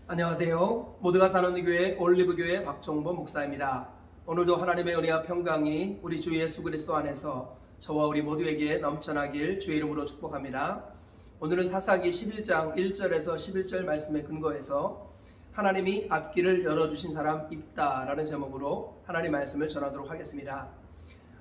안녕하세요. 모두가 사는 교회 올리브교회 박종범 목사입니다. 오늘도 하나님의 은혜와 평강이 우리 주 예수 그리스도 안에서 저와 우리 모두에게 넘쳐나길 주의 이름으로 축복합니다. 오늘은 사사기 11장 1절에서 11절 말씀에 근거해서 하나님이 앞길을 열어주신 사람 있다라는 제목으로 하나님 말씀을 전하도록 하겠습니다.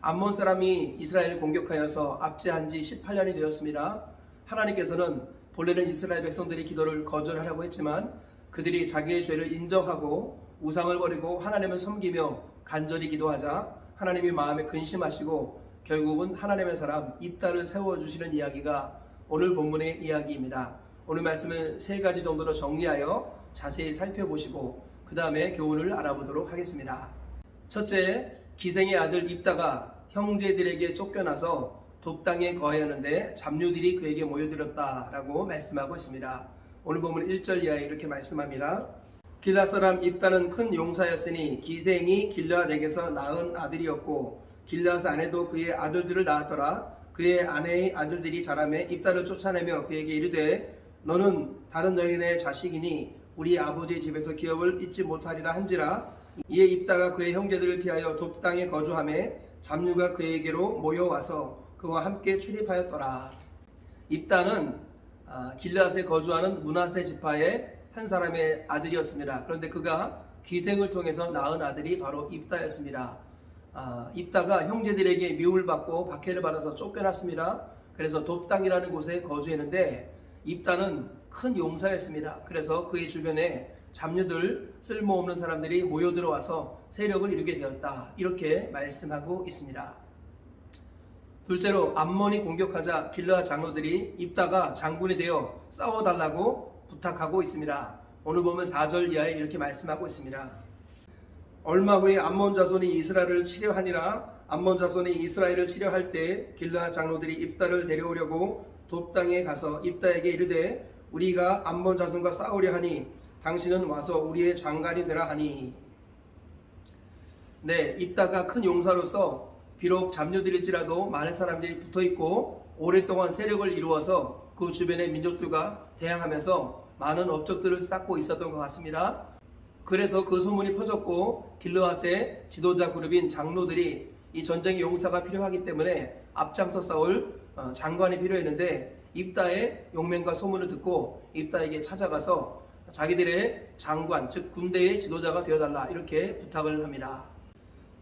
암몬 사람이 이스라엘을 공격하여서 압제한 지 18년이 되었습니다. 하나님께서는 본래는 이스라엘 백성들이 기도를 거절하려고 했지만 그들이 자기의 죄를 인정하고 우상을 버리고 하나님을 섬기며 간절히 기도하자 하나님이 마음에 근심하시고 결국은 하나님의 사람 입다를 세워주시는 이야기가 오늘 본문의 이야기입니다. 오늘 말씀을 세 가지 정도로 정리하여 자세히 살펴보시고 그 다음에 교훈을 알아보도록 하겠습니다. 첫째, 기생의 아들 입다가 형제들에게 쫓겨나서 돕당에 거하였는데 잡류들이 그에게 모여들었다라고 말씀하고 있습니다. 오늘 보면 1절 이하에 이렇게 말씀합니다. 길앗 사람 입다는 큰 용사였으니 기생이 길앗에게서 낳은 아들이었고 길앗 아내도 그의 아들들을 낳았더라. 그의 아내의 아들들이 자라매 입다를 쫓아내며 그에게 이르되 너는 다른 여인의 자식이니 우리 아버지 집에서 기업을 잊지 못하리라 한지라. 이에 입다가 그의 형제들을 피하여 돕당에 거주하매 잡류가 그에게로 모여와서 그와 함께 출입하였더라. 입다는 길앗에 거주하는 므낫세 지파의 한 사람의 아들이었습니다. 그런데 그가 기생을 통해서 낳은 아들이 바로 입다였습니다. 입다가 형제들에게 미움을 받고 박해를 받아서 쫓겨났습니다. 그래서 돕당이라는 곳에 거주했는데 입다는 큰 용사였습니다. 그래서 그의 주변에 잡류들, 쓸모없는 사람들이 모여들어와서 세력을 이루게 되었다. 이렇게 말씀하고 있습니다. 둘째로 암몬이 공격하자 길르앗 장로들이 입다가 장군이 되어 싸워달라고 부탁하고 있습니다. 오늘 보면 4절 이하에 이렇게 말씀하고 있습니다. 얼마 후에 암몬 자손이 이스라엘을 치려하니라. 암몬 자손이 이스라엘을 치려할 때 길르앗 장로들이 입다를 데려오려고 돕당에 가서 입다에게 이르되 우리가 암몬 자손과 싸우려 하니 당신은 와서 우리의 장관이 되라 하니. 네, 입다가 큰 용사로서 비록 잡류들일지라도 많은 사람들이 붙어있고 오랫동안 세력을 이루어서 그 주변의 민족들과 대항하면서 많은 업적들을 쌓고 있었던 것 같습니다. 그래서 그 소문이 퍼졌고 길르앗의 지도자 그룹인 장로들이 이 전쟁의 용사가 필요하기 때문에 앞장서 싸울 장관이 필요했는데 입다의 용맹과 소문을 듣고 입다에게 찾아가서 자기들의 장관, 즉 군대의 지도자가 되어달라 이렇게 부탁을 합니다.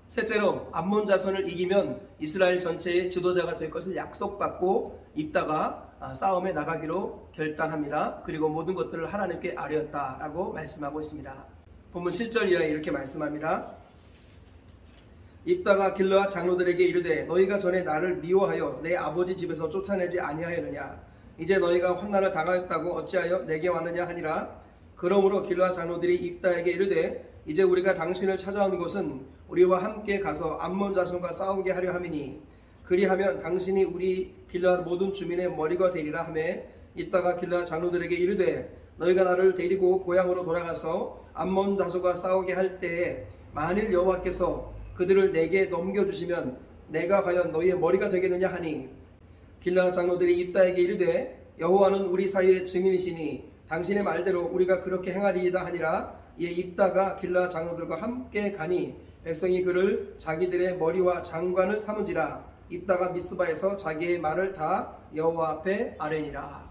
셋째로 암몬 자손을 이기면 이스라엘 전체의 지도자가 될 것을 약속받고 입다가 싸움에 나가기로 결단합니다. 그리고 모든 것들을 하나님께 아뢰었다라고 말씀하고 있습니다. 본문 7절 이하에 이렇게 말씀합니다. 입다가 길르앗 장로들에게 이르되 너희가 전에 나를 미워하여 내 아버지 집에서 쫓아내지 아니하였느냐. 이제 너희가 환난을 당하였다고 어찌하여 내게 왔느냐 하니라. 그러므로 길르앗 장로들이 입다에게 이르되 이제 우리가 당신을 찾아온 것은 우리와 함께 가서 암몬 자손과 싸우게 하려 함이니 그리하면 당신이 우리 길르앗 모든 주민의 머리가 되리라 하매 입다가 길르앗 장로들에게 이르되 너희가 나를 데리고 고향으로 돌아가서 암몬 자손과 싸우게 할 때에 만일 여호와께서 그들을 내게 넘겨주시면 내가 과연 너희의 머리가 되겠느냐 하니 길르앗 장로들이 입다에게 이르되 여호와는 우리 사이의 증인이시니 당신의 말대로 우리가 그렇게 행하리이다 하니라. 이에 입다가 길르앗 장로들과 함께 가니 백성이 그를 자기들의 머리와 장관을 삼은지라. 입다가 미스바에서 자기의 말을 다 여호와 앞에 아뢰니라.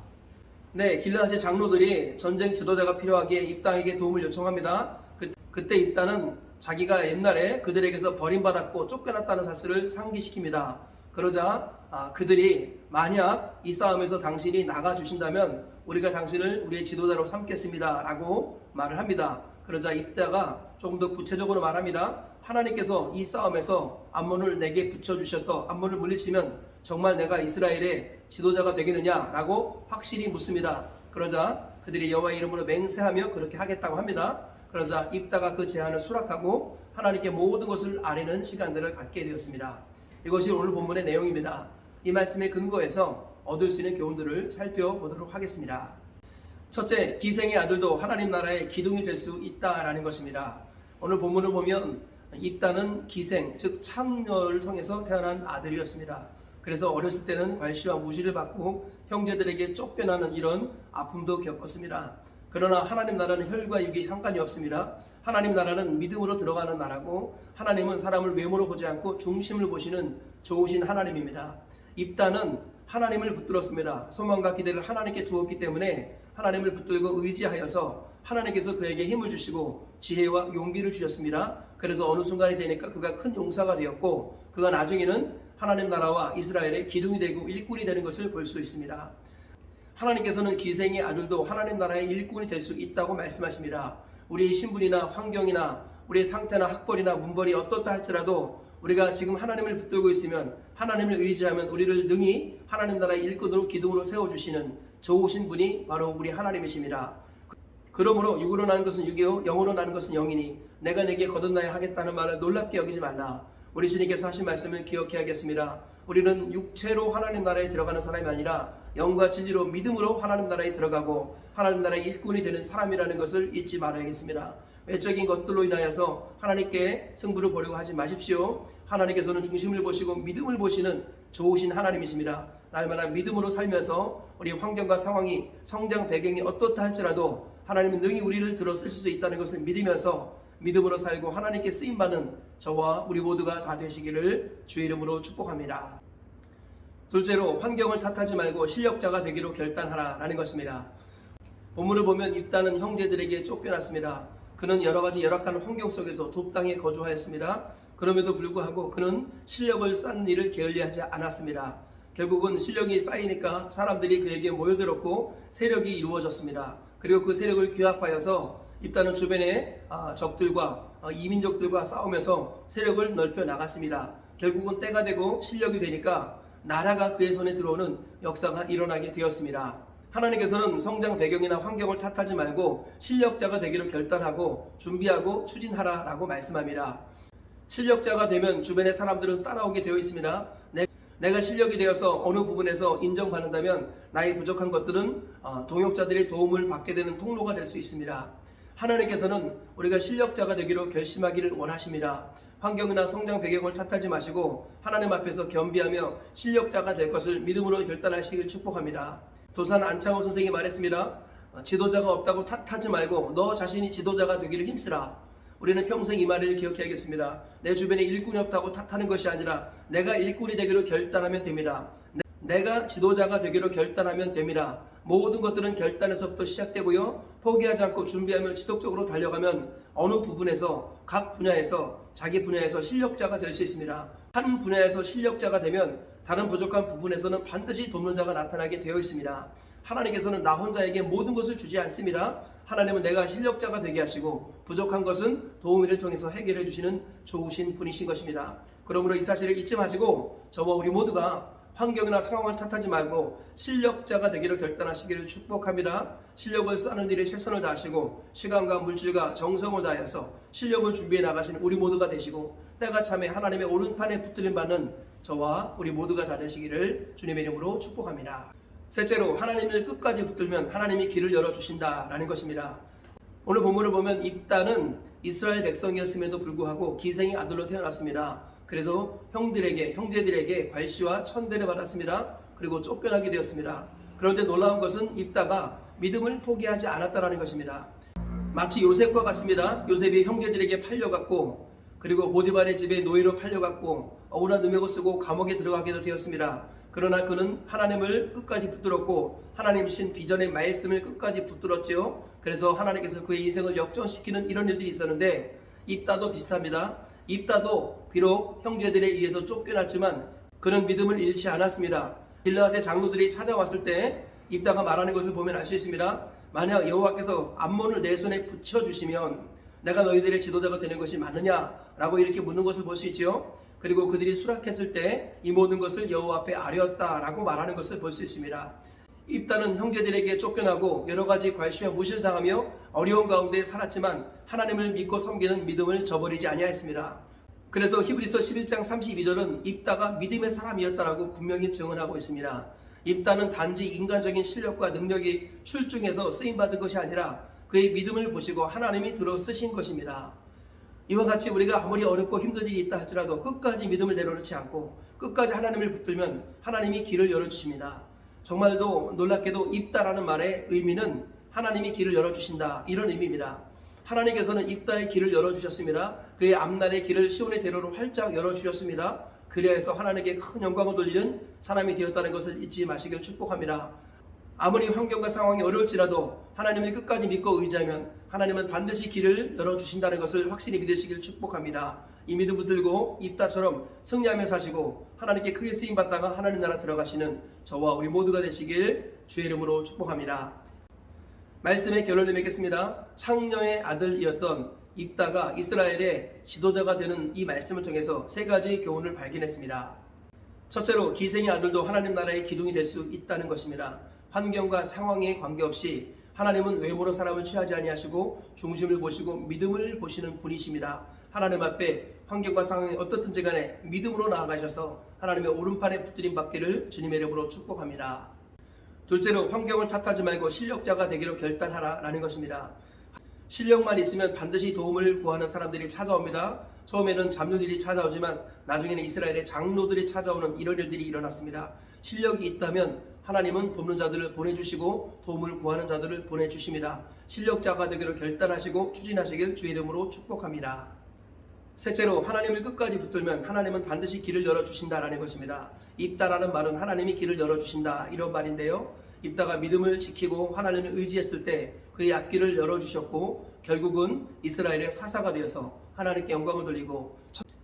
네, 길르앗의 장로들이 전쟁 지도자가 필요하기에 입다에게 도움을 요청합니다. 그때 입다는 자기가 옛날에 그들에게서 버림받았고 쫓겨났다는 사실을 상기시킵니다. 그러자 그들이 만약 이 싸움에서 당신이 나가주신다면 우리가 당신을 우리의 지도자로 삼겠습니다 라고 말을 합니다. 그러자 입다가 조금 더 구체적으로 말합니다. 하나님께서 이 싸움에서 암몬을 내게 붙여주셔서 암몬을 물리치면 정말 내가 이스라엘의 지도자가 되겠느냐 라고 확실히 묻습니다. 그러자 그들이 여호와의 이름으로 맹세하며 그렇게 하겠다고 합니다. 그러자 입다가 그 제안을 수락하고 하나님께 모든 것을 아뢰는 시간들을 갖게 되었습니다. 이것이 오늘 본문의 내용입니다. 이 말씀에 근거해서 얻을 수 있는 교훈들을 살펴보도록 하겠습니다. 첫째, 기생의 아들도 하나님 나라의 기둥이 될 수 있다라는 것입니다. 오늘 본문을 보면 입다는 기생, 즉 창녀를 통해서 태어난 아들이었습니다. 그래서 어렸을 때는 괄시와 무시를 받고 형제들에게 쫓겨나는 이런 아픔도 겪었습니다. 그러나 하나님 나라는 혈과 육이 상관이 없습니다. 하나님 나라는 믿음으로 들어가는 나라고 하나님은 사람을 외모로 보지 않고 중심을 보시는 좋으신 하나님입니다. 입다는 하나님을 붙들었습니다. 소망과 기대를 하나님께 두었기 때문에 하나님을 붙들고 의지하여서 하나님께서 그에게 힘을 주시고 지혜와 용기를 주셨습니다. 그래서 어느 순간이 되니까 그가 큰 용사가 되었고 그가 나중에는 하나님 나라와 이스라엘의 기둥이 되고 일꾼이 되는 것을 볼 수 있습니다. 하나님께서는 기생의 아들도 하나님 나라의 일꾼이 될 수 있다고 말씀하십니다. 우리의 신분이나 환경이나 우리의 상태나 학벌이나 문벌이 어떻다 할지라도 우리가 지금 하나님을 붙들고 있으면 하나님을 의지하면 우리를 능히 하나님 나라의 일꾼으로 기둥으로 세워주시는 좋으신 분이 바로 우리 하나님이십니다. 그러므로 육으로 나는 것은 육이요 영으로 나는 것은 영이니 내가 내게 거듭나야 하겠다는 말을 놀랍게 여기지 말라. 우리 주님께서 하신 말씀을 기억해야겠습니다. 우리는 육체로 하나님 나라에 들어가는 사람이 아니라 영과 진리로 믿음으로 하나님 나라에 들어가고 하나님 나라의 일꾼이 되는 사람이라는 것을 잊지 말아야겠습니다. 외적인 것들로 인하여서 하나님께 승부를 보려고 하지 마십시오. 하나님께서는 중심을 보시고 믿음을 보시는 좋으신 하나님이십니다. 날마다 믿음으로 살면서 우리 환경과 상황이 성장 배경이 어떻다 할지라도 하나님은 능히 우리를 들어 쓸 수도 있다는 것을 믿으면서 믿음으로 살고 하나님께 쓰임받는 저와 우리 모두가 다 되시기를 주의 이름으로 축복합니다. 둘째로 환경을 탓하지 말고 실력자가 되기로 결단하라라는 것입니다. 본문을 보면 입다는 형제들에게 쫓겨났습니다. 그는 여러가지 열악한 환경 속에서 돕당에 거주하였습니다. 그럼에도 불구하고 그는 실력을 쌓는 일을 게을리하지 않았습니다. 결국은 실력이 쌓이니까 사람들이 그에게 모여들었고 세력이 이루어졌습니다. 그리고 그 세력을 규합하여서 입다는 주변의 적들과 이민족들과 싸우면서 세력을 넓혀 나갔습니다. 결국은 때가 되고 실력이 되니까 나라가 그의 손에 들어오는 역사가 일어나게 되었습니다. 하나님께서는 성장 배경이나 환경을 탓하지 말고 실력자가 되기로 결단하고 준비하고 추진하라 라고 말씀합니다. 실력자가 되면 주변의 사람들은 따라오게 되어 있습니다. 내가 실력이 되어서 어느 부분에서 인정받는다면 나의 부족한 것들은 동역자들의 도움을 받게 되는 통로가 될 수 있습니다. 하나님께서는 우리가 실력자가 되기로 결심하기를 원하십니다. 환경이나 성장 배경을 탓하지 마시고 하나님 앞에서 겸비하며 실력자가 될 것을 믿음으로 결단하시길 축복합니다. 도산 안창호 선생이 말했습니다. 지도자가 없다고 탓하지 말고 너 자신이 지도자가 되기를 힘쓰라. 우리는 평생 이 말을 기억해야겠습니다. 내 주변에 일꾼이 없다고 탓하는 것이 아니라 내가 일꾼이 되기로 결단하면 됩니다. 내가 지도자가 되기로 결단하면 됩니다. 모든 것들은 결단에서부터 시작되고요. 포기하지 않고 준비하며 지속적으로 달려가면 어느 부분에서 각 분야에서 자기 분야에서 실력자가 될 수 있습니다. 한 분야에서 실력자가 되면 다른 부족한 부분에서는 반드시 돕는 자가 나타나게 되어 있습니다. 하나님께서는 나 혼자에게 모든 것을 주지 않습니다. 하나님은 내가 실력자가 되게 하시고 부족한 것은 도우미를 통해서 해결해 주시는 좋으신 분이신 것입니다. 그러므로 이 사실을 잊지 마시고 저와 우리 모두가 환경이나 상황을 탓하지 말고 실력자가 되기로 결단하시기를 축복합니다. 실력을 쌓는 일에 최선을 다하시고 시간과 물질과 정성을 다하여서 실력을 준비해 나가시는 우리 모두가 되시고 때가 참에 하나님의 오른판에 붙들림 받는 저와 우리 모두가 다 되시기를 주님의 이름으로 축복합니다. 셋째로 하나님을 끝까지 붙들면 하나님이 길을 열어주신다라는 것입니다. 오늘 본문을 보면 입다는 이스라엘 백성이었음에도 불구하고 기생의 아들로 태어났습니다. 그래서 형제들에게 괄시와 천대를 받았습니다. 그리고 쫓겨나게 되었습니다. 그런데 놀라운 것은 입다가 믿음을 포기하지 않았다는 것입니다. 마치 요셉과 같습니다. 요셉이 형제들에게 팔려갔고 그리고 보디발의 집에 노예로 팔려갔고 억울한 누명을 쓰고 감옥에 들어가게도 되었습니다. 그러나 그는 하나님을 끝까지 붙들었고 하나님 신 비전의 말씀을 끝까지 붙들었지요. 그래서 하나님께서 그의 인생을 역전시키는 이런 일들이 있었는데 입다도 비슷합니다. 입다도 비록 형제들에 의해서 쫓겨났지만 그는 믿음을 잃지 않았습니다. 길르앗의 장로들이 찾아왔을 때 입다가 말하는 것을 보면 알 수 있습니다. 만약 여호와께서 암몬을 내 손에 붙여주시면 내가 너희들의 지도자가 되는 것이 맞느냐라고 이렇게 묻는 것을 볼 수 있죠. 그리고 그들이 수락했을 때 이 모든 것을 여호와 앞에 아뢰었다라고 말하는 것을 볼 수 있습니다. 입다는 형제들에게 쫓겨나고 여러 가지 괄시와 무시를 당하며 어려운 가운데 살았지만 하나님을 믿고 섬기는 믿음을 저버리지 아니하였습니다. 그래서 히브리서 11장 32절은 입다가 믿음의 사람이었다라고 분명히 증언하고 있습니다. 입다는 단지 인간적인 실력과 능력이 출중해서 쓰임받은 것이 아니라 그의 믿음을 보시고 하나님이 들어 쓰신 것입니다. 이와 같이 우리가 아무리 어렵고 힘든 일이 있다 할지라도 끝까지 믿음을 내려놓지 않고 끝까지 하나님을 붙들면 하나님이 길을 열어주십니다. 정말도 놀랍게도 입다라는 말의 의미는 하나님이 길을 열어주신다, 이런 의미입니다. 하나님께서는 입다의 길을 열어주셨습니다. 그의 앞날의 길을 시온의 대로로 활짝 열어주셨습니다. 그리하여서 하나님께 큰 영광을 돌리는 사람이 되었다는 것을 잊지 마시길 축복합니다. 아무리 환경과 상황이 어려울지라도 하나님을 끝까지 믿고 의지하면 하나님은 반드시 길을 열어주신다는 것을 확실히 믿으시길 축복합니다. 이 믿음 붙들고 입다처럼 승리하며 사시고 하나님께 크게 쓰임받다가 하나님 나라 들어가시는 저와 우리 모두가 되시길 주의 이름으로 축복합니다. 말씀의 결론을 맺겠습니다. 창녀의 아들이었던 입다가 이스라엘의 지도자가 되는 이 말씀을 통해서 세 가지 교훈을 발견했습니다. 첫째로 기생의 아들도 하나님 나라의 기둥이 될 수 있다는 것입니다. 환경과 상황에 관계없이 하나님은 외모로 사람을 취하지 아니하시고 중심을 보시고 믿음을 보시는 분이십니다. 하나님 앞에 환경과 상황이 어떻든지 간에 믿음으로 나아가셔서 하나님의 오른팔에 붙들림 받기를 주님의 이름으로 축복합니다. 둘째로 환경을 탓하지 말고 실력자가 되기로 결단하라라는 것입니다. 실력만 있으면 반드시 도움을 구하는 사람들이 찾아옵니다. 처음에는 잡누들이 찾아오지만 나중에는 이스라엘의 장로들이 찾아오는 이런 일들이 일어났습니다. 실력이 있다면 하나님은 돕는 자들을 보내주시고 도움을 구하는 자들을 보내주십니다. 실력자가 되기로 결단하시고 추진하시길 주의 이름으로 축복합니다. 셋째로 하나님을 끝까지 붙들면 하나님은 반드시 길을 열어주신다라는 것입니다. 입다라는 말은 하나님이 길을 열어주신다, 이런 말인데요. 입다가 믿음을 지키고 하나님을 의지했을 때 그의 앞길을 열어주셨고 결국은 이스라엘의 사사가 되어서 하나님께 영광을 돌리고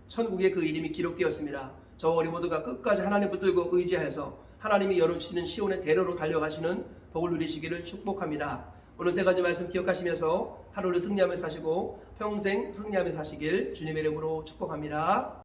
천국에 그 이름이 기록되었습니다. 저와 우리 모두가 끝까지 하나님 붙들고 의지하여서 하나님이 열어주시는 시온의 대로로 달려가시는 복을 누리시기를 축복합니다. 오늘 세 가지 말씀 기억하시면서 하루를 승리하며 사시고 평생 승리하며 사시길 주님의 이름으로 축복합니다.